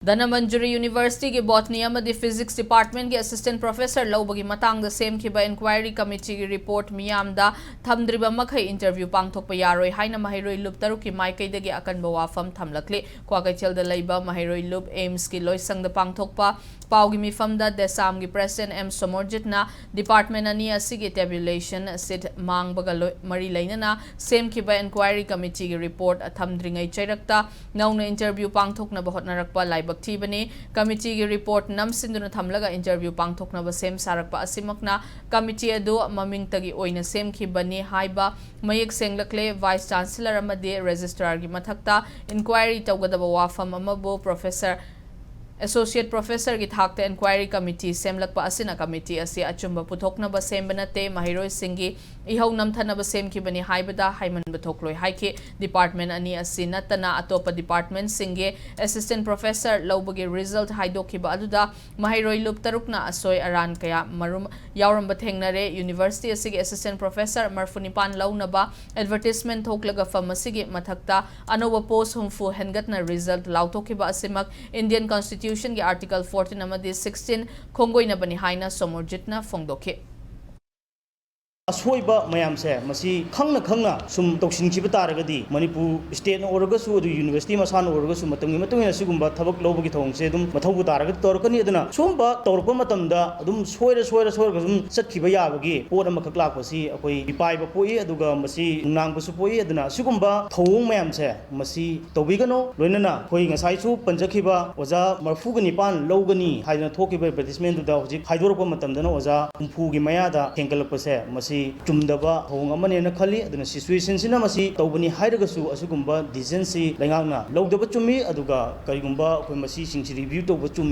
Manipuri University की botany amadi physics department की assistant professor लौबगी मतंग द सेम की inquiry committee की report मियाम दा थमद्रिबा मखै interview पांगथोकपा यारोय हाइना महिरोय लुप तरुक की माइकैदगी अकनबा वाफम थमलकले क्वाकैचेल द लैबा महिरोय लुप एम्स की लोइसंग द पांगथोकपा पाउगी मिफम दा देसाम की president M समोर्जितना department ani asigi tabulation sit मांगबगा मरी लैनना सेम की inquiry committee की report थमद्रिङै चैरक्ता नौना interview पांगथोकनबा होटनरकपा लाइब बक्तीबने कमिटी की रिपोर्ट नमसिंदुना थमलगा इंटरव्यू पांगथोकनबा सेम सारकपा असिमकना कमिटी अदु ममिंगतगी ओइना सेमखिबने हाइबा मयेक सेंगलकले वाइस चांसलर अमदे रजिस्ट्रार की मथक्ता इंक्वायरी तौगदबा वाफम अमबो प्रोफेसर Associate Professor की थाकते inquiry committee सेमलकपा असिना committee असी अचुंबा पुथोकनबा सेमबनते महिरोय सिंगी इहौ नमथनबा सेमखिबनी हाइबदा हाइमनबा थोकलोय हाइके department ani asi natana atopa department singe assistant professor लौबगे result हाइदोखिबा अदुदा महिरोय लुप तरुकना असोय अरान कया मरुम यावरंबा थेंगनरे university asigi assistant professor मरफुनिपान लौनबा advertisement थोकलगा फमसिगे मथक्ता अनोबा post हुमफु हेनगतना result लाउथोखिबा असिमक Indian Constitution की आर्टिकल 14 अमदी 16 खोंगोइनबनी हाइना समोर्जितना फोंदोखे असोइबा मयाम से मसी खंगना खंगना सुम तौसिनखिबा तारगदी मणिपुर स्टेट ओरगसु अदु यूनिवर्सिटी मसान ओरगसु मतंगी मतंगिना सिगुंबा थबक लौबगी थोंगसे अदुम मथौबु तारगदी तौरकनी अदुना सोमबा तौरकपा मतमदा अदुम सोइरा अदुम चटखिबा याबगी पोट अमखक लाकपसी अखोई इपाइबा पोई अदुगा मसी नुंगनांगबसु पोई अदुना सिगुंबा थौंग मयाम से मसी तौबिगनो लोइनना खोई ngसाइसु पंजखिबा ओजा मरफुगा निपान लौगनी हाइना थोकिबा एडवर्टाइजमेंट दुदा हजिक हाइदोरकपा मतमदना ओजा हुमफुगी मयादा हेंगलकपसे मसी चुमदबा होंग अमनेना खली अदुना सिचुएशन सिना मसी तौबनी हाइरगसु असुगुंबा डिसीजन सी लैंगांगना लौदबा चुमी अदुगा करिगुंबा अखोय मसी सिंगसि रिव्यू तौबा चुमी